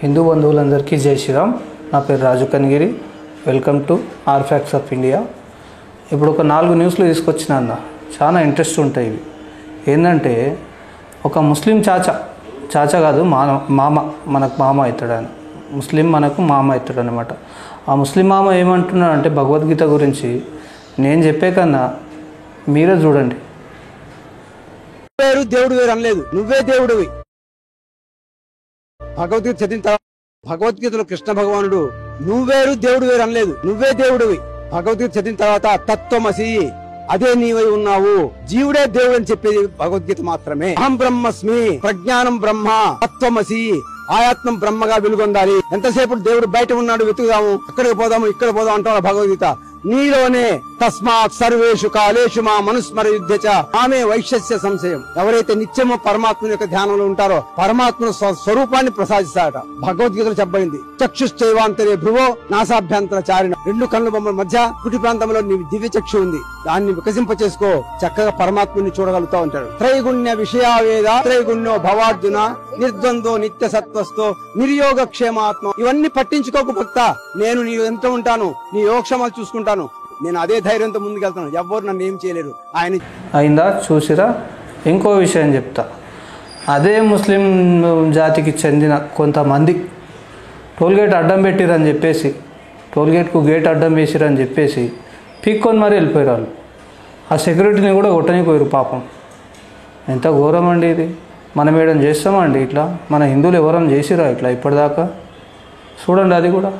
హిందూ బంధువులందరికీ జై శ్రీరామ్. నా పేరు Raju Kanigiri. Welcome to our facts of India. ఇప్పుడు ఒక 4 న్యూస్లు తీసుకొచ్చిన అన్న, చాలా ఇంట్రెస్ట్ ఉంటాయి ఇవి. ఏంటంటే ఒక ముస్లిం చాచా కాదు, మామ, మనకు మామ అవుతాడు ఆయన. ముస్లిం మనకు మామ అవుతాడు అనమాట. ఆ ముస్లిం మామ ఏమంటున్నాడు అంటే భగవద్గీత గురించి నేను చెప్పే కన్నా మీరే చూడండి. దేవుడు వేరు అనలేదు, నువ్వే దేవుడివి. భగవద్గీత చదివిన తర్వాత భగవద్గీతలో కృష్ణ భగవానుడు నువ్వేరు దేవుడు వేరు అనలేదు, నువ్వే దేవుడివి. భగవద్గీత చదివిన తర్వాత తత్వమసి, అదే నీవై ఉన్నావు, జీవుడే దేవుడు అని చెప్పేది భగవద్గీత మాత్రమే. అహం బ్రహ్మస్మి, ప్రజ్ఞానం బ్రహ్మ, తత్వమసి, ఆయాత్మం బ్రహ్మగా వెలుగొందాలి. ఎంతసేపు దేవుడు బయట ఉన్నాడు, వెతుకుదాము, అక్కడికి పోదాము, ఇక్కడ పోదాం అంటాడు భగవద్గీత. నీలోనే తస్మాత్ సర్వేషు కాలేషు మా మనుస్మర యుద్ధచ ఆమె వైశ్యస్య సంశయం. ఎవరైతే నిత్యము పరమాత్మ యొక్క ధ్యానంలో ఉంటారో పరమాత్మ స్వరూపాన్ని ప్రసాదిస్తాడట. భగవద్గీతలో చెప్పబడింది, చక్షుశ్చైవాంతరే భ్రువో నాసాభ్యంతర చారిణ. 2 కళ్ళు బొమ్మల మధ్య కుటి ప్రాంతంలో నీ దివ్య చక్షు ఉంది, దాన్ని వికసింప చేసుకో, చక్కగా పరమాత్మని చూడగలుగుతా ఉంటాడు. త్రైగుణ్య విషయావేద త్రైగుణ్యో భవార్జున నిర్ద్వందో నిత్య సత్వస్తో నిర్యోగ క్షేమాత్మ. ఇవన్నీ పట్టించుకోకు భక్త, నేను నీ ఎంత ఉంటాను, నీ యోగక్షేమాలు చూసుకుంటాను, నేను అదే ధైర్యంతో ముందుకెళ్తాను, ఎవ్వరు నన్ను ఏం చేయలేరు. ఆయన అయిందా చూసిరా. ఇంకో విషయం చెప్తా. అదే ముస్లిం జాతికి చెందిన కొంతమంది టోల్గేట్ అడ్డం పెట్టిరని చెప్పేసి, టోల్గేట్కు గేట్ అడ్డం వేసిరని చెప్పేసి పీక్కొని మరీ వెళ్ళిపోయారు వాళ్ళు. ఆ సెక్యూరిటీని కూడా కొట్టనిపోయారు పాపం. ఎంత ఘోరం అండి ఇది. మనం ఏడని చేస్తామండి ఇట్లా? మన హిందువులు ఎవరైనా చేసిరా ఇట్లా ఇప్పటిదాకా? చూడండి అది కూడా.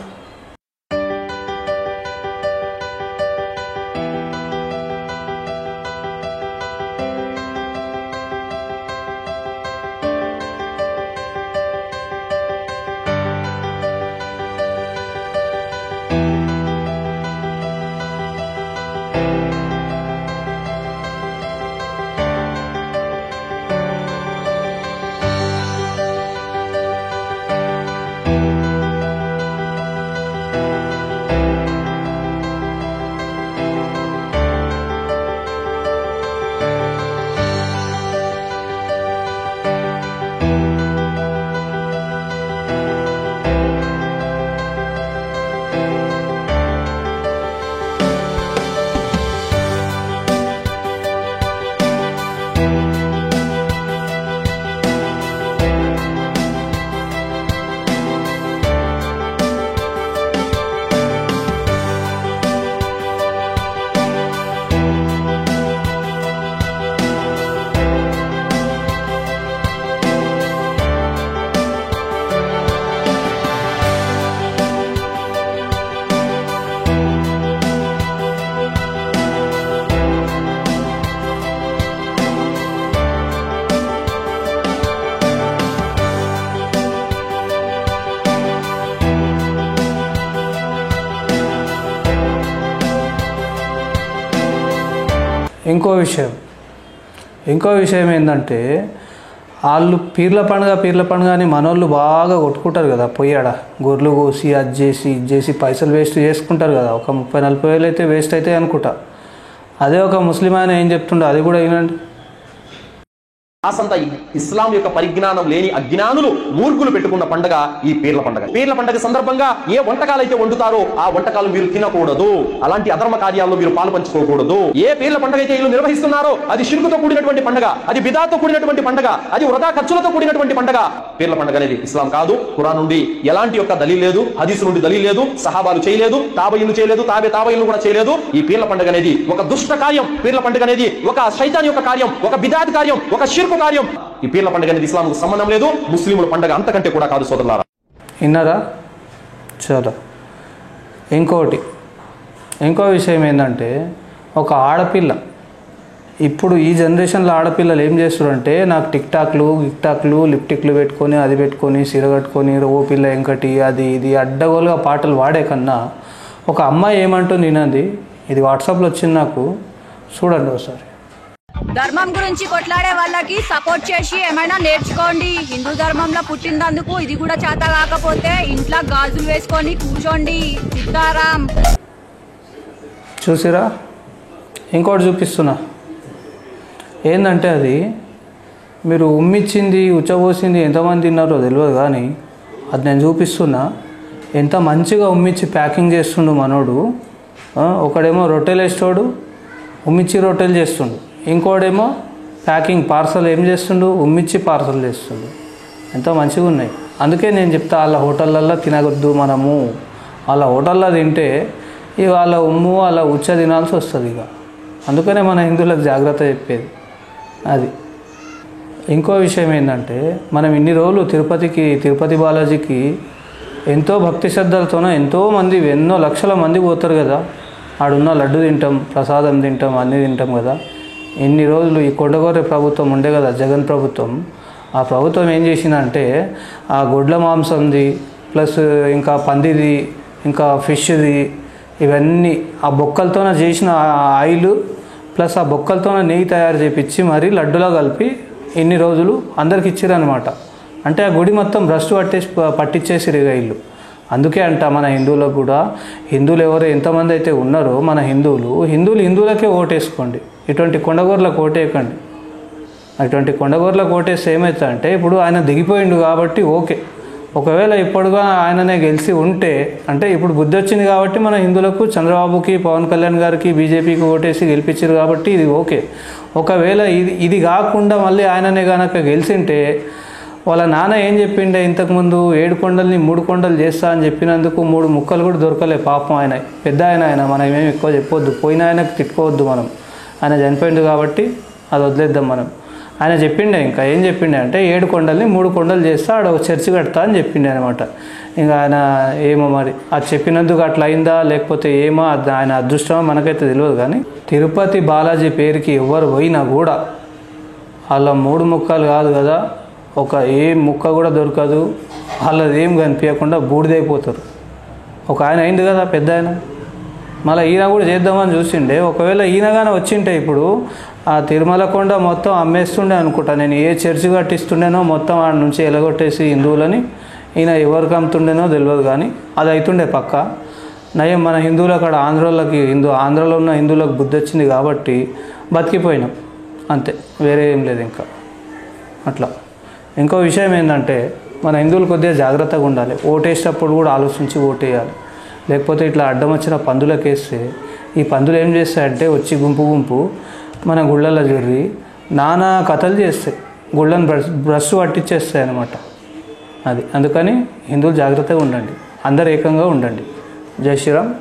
ఇంకో విషయం ఏంటంటే వాళ్ళు పీర్ల పండుగ అని మనోళ్ళు బాగా కొట్టుకుంటారు కదా. పోయాడ గొర్రెలు కోసి అది చేసి ఇది చేసి పైసలు వేస్ట్ చేసుకుంటారు కదా. ఒక 30-40 వేలు అయితే వేస్ట్ అవుతాయి అనుకుంటా. అదే ఒక ముస్లిం ఆయన ఏం చెప్తుండో అది కూడా వినండి. ఆసంత ఇస్లాం యొక్క పరిజ్ఞానం లేని అజ్ఞానులు మూర్ఖులు పెట్టుకున్న పండుగ ఈ పీర్ల పండుగ. పీర్ల పండుగ సందర్భంగా ఏ వంటకాలు అయితే వండుతారో ఆ వంటకాలు మీరు తినకూడదు, అలాంటి అధర్మ కార్యాల్లో మీరు పాలు పంచుకోకూడదు. ఏ పీర్ల పండుగ అయితే వీళ్ళు నిర్వహిస్తున్నారో అది షిర్కుతో కూడినటువంటి పండుగ, అది బిదాతో కూడినటువంటి పండుగ, అది వృధా ఖర్చులతో కూడినటువంటి పండుగ. పీర్ల పండుగ అనేది ఇస్లాం కాదు. ఖురాన్ నుండి ఎలాంటి యొక్క దలీల్ లేదు, హదీసు నుండి దలీల్ లేదు, సహాబాలు చేయలేదు, తాబయిలు చేయలేదు, తాబయిలు కూడా చేయలేదు. ఈ పీర్ల పండుగ అనేది ఒక దుష్ట కార్యం. పీర్ల పండుగ అనేది ఒక శైతాన్ యొక్క కార్యం, ఒక బిదాత్ కార్యం, ఒక షిర్కు కార్యం. ఈ పీర్ల పండుగ అనేది ఇస్లాంకు సంబంధం లేదు, ముస్లింల పండుగ అంతకంటే కూడా కాదు సోదరులారా. విన్నారా? చాలా. ఇంకో విషయం ఏంటంటే ఒక ఆడపిల్ల, ఇప్పుడు ఈ జనరేషన్లో ఆడపిల్లలు ఏం చేస్తారంటే నాకు టిక్టాక్లు లిప్టిక్లు పెట్టుకొని అది పెట్టుకొని సిర కట్టుకొని ఓ పిల్ల ఎంకటి అది ఇది అడ్డగోలుగా పాటలు వాడే కన్నా ఒక అమ్మాయి ఏమంటుంది వినండి. ఇది వాట్సాప్లో వచ్చింది నాకు, చూడండి ఒకసారి. ధర్మం గురించి కొట్లాడే వాళ్ళకి సపోర్ట్ చేసి ఏమైనా నేర్చుకోండి. హిందూ ధర్మంలో పుట్టినందుకు ఇది కూడా చేత కాకపోతే ఇంట్లో గాజులు వేసుకొని కూర్చోండి. సీతారాం. చూసిరా? ఇంకోటి చూపిస్తున్నా. ఏంటంటే అది మీరు ఉమ్మిచ్చింది ఉచ్చబోసింది ఎంతమంది తిన్నారో తెలియదు, కానీ అది నేను చూపిస్తున్నా. ఎంత మంచిగా ఉమ్మిచ్చి ప్యాకింగ్ చేస్తుండు మనోడు. ఒకడేమో రొట్టెలు వేస్తాడు, ఉమ్మిచ్చి రొట్టెలు చేస్తుండు. ఇంకోడేమో ప్యాకింగ్ పార్సల్ ఏం చేస్తుండు, ఉమ్మిచ్చి పార్సల్ చేస్తుండు. ఎంతో మంచిగా ఉన్నాయి. అందుకే నేను చెప్తా, వాళ్ళ హోటళ్ళల్లో తినగొద్దు మనము. వాళ్ళ హోటల్లో తింటే ఇక వాళ్ళ ఉమ్ము వాళ్ళ ఉచ్చ తినాల్సి వస్తుంది. ఇక అందుకనే మన హిందువులకు జాగ్రత్త చెప్పేది అది. ఇంకో విషయం ఏంటంటే, మనం ఇన్ని రోజులు తిరుపతి బాలాజీకి ఎంతో భక్తి శ్రద్ధలతోనే ఎంతోమంది, ఎన్నో లక్షల మంది పోతారు కదా. ఆడున్న లడ్డు తింటాం, ప్రసాదం తింటాం, అన్నీ తింటాం కదా. ఇన్ని రోజులు ఈ కొండగొర్రె ప్రభుత్వం ఉండే కదా, జగన్ ప్రభుత్వం. ఆ ప్రభుత్వం ఏం చేసిందంటే, ఆ గొడ్ల మాంసంది ప్లస్ ఇంకా పందిది ఇంకా ఫిష్ది ఇవన్నీ ఆ బొక్కలతోనే చేసిన ఆయిల్ ప్లస్ ఆ బొక్కలతోనే నెయ్యి తయారు చేపించి మరి లడ్డులో కలిపి ఇన్ని రోజులు అందరికి ఇచ్చిరనమాట. అంటే ఆ గుడి మొత్తం భ్రష్టు పట్టించేసిరు ఇల్లు. అందుకే అంట మన హిందువులకు కూడా, హిందువులు ఎవరు ఎంతమంది అయితే ఉన్నారో మన హిందువులకే ఓటేసుకోండి. ఇటువంటి కొండగొర్లకు ఓటేయకండి. అటువంటి కొండగొర్లకు ఓటేస్తే ఏమవుతుందంటే, ఇప్పుడు ఆయన దిగిపోయిండు కాబట్టి ఓకే. ఒకవేళ ఇప్పుడుగా ఆయననే గెలిచి ఉంటే, అంటే ఇప్పుడు బుద్ధి వచ్చింది కాబట్టి మన హిందువులకు చంద్రబాబుకి, పవన్ కళ్యాణ్ గారికి, బీజేపీకి ఓటేసి గెలిపించారు కాబట్టి ఇది ఓకే. ఒకవేళ ఇది కాకుండా మళ్ళీ ఆయననే కనుక గెలిచింటే, వాళ్ళ నాన్న ఏం చెప్పిండే ఇంతకుముందు, 7 కొండల్ని 3 కొండలు చేస్తా అని చెప్పినందుకు 3 ముక్కలు కూడా దొరకలే పాపం. ఆయన పెద్ద ఆయన మనం ఏమి ఎక్కువ చెప్పొద్దు, పోయిన ఆయనకు తిట్టుకోవద్దు మనం. ఆయన చనిపోయిండు కాబట్టి అది వదిలేద్దాం మనం. ఆయన చెప్పిండే, ఇంకా ఏం చెప్పిండే అంటే 7 కొండల్ని 3 కొండలు చేస్తా, ఆడ ఒక చర్చి కడతా అని చెప్పిండే అనమాట. ఇంకా ఆయన ఏమో మరి అది చెప్పినందుకు అట్లా అయిందా లేకపోతే ఏమో, ఆయన అదృష్టమో మనకైతే తెలియదు. కానీ తిరుపతి బాలాజీ పేరుకి ఎవరు పోయినా కూడా వాళ్ళ 3 ముక్కలు కాదు కదా, ఒక ఏ ముక్క కూడా దొరకదు. వాళ్ళది ఏం కనిపించకుండా బూడిదైపోతారు. ఒక ఆయన అయింది కదా పెద్ద ఆయన, మళ్ళీ ఈయన కూడా చేద్దామని చూసిండే. ఒకవేళ ఈయనగానే వచ్చింటే ఇప్పుడు ఆ తిరుమల కొండ మొత్తం అమ్మేస్తుండే అనుకుంటా. నేను ఏ చర్చి కట్టిస్తుండేనో మొత్తం ఆడ నుంచి ఎలగొట్టేసి హిందువులని ఈయన ఎవరికి అమ్ముతుండేనో తెలియదు. కానీ అది అవుతుండే పక్క. నయం మన హిందువులు అక్కడ ఆంధ్రలో ఉన్న హిందువులకు బుద్ధి వచ్చింది కాబట్టి బతికిపోయినాం అంతే, వేరే ఏం లేదు ఇంకా. అట్లా ఇంకో విషయం ఏంటంటే, మన హిందువులు కొద్దిగా జాగ్రత్తగా ఉండాలి. ఓటేసేటప్పుడు కూడా ఆలోచించి ఓటేయాలి. లేకపోతే ఇట్లా అడ్డం వచ్చిన పందులకు వేస్తే, ఈ పందులు ఏం చేస్తాయంటే వచ్చి గుంపు మన గుళ్ళల్లో జర్రి నానా కథలు చేస్తాయి, గుళ్ళను బ్రష్ పట్టించేస్తాయి అన్నమాట. అది అందుకని హిందువులు జాగ్రత్తగా ఉండండి, అందరు ఏకంగా ఉండండి. జై శ్రీరామ్.